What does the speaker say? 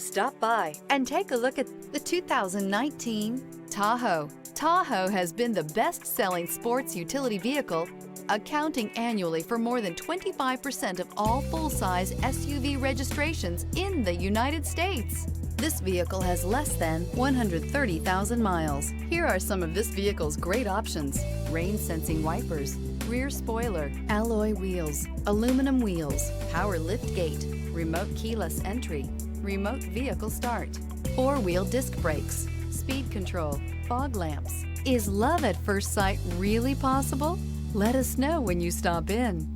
Stop by and take a look at the 2019 Tahoe. Tahoe has been the best-selling sports utility vehicle, accounting annually for more than 25% of all full-size SUV registrations in the United States. This vehicle has less than 130,000 miles. Here are some of this vehicle's great options: rain-sensing wipers, rear spoiler, alloy wheels, aluminum wheels, power lift gate, remote keyless entry, remote vehicle start, four-wheel disc brakes, speed control, fog lamps. Is love at first sight really possible? Let us know when you stop in.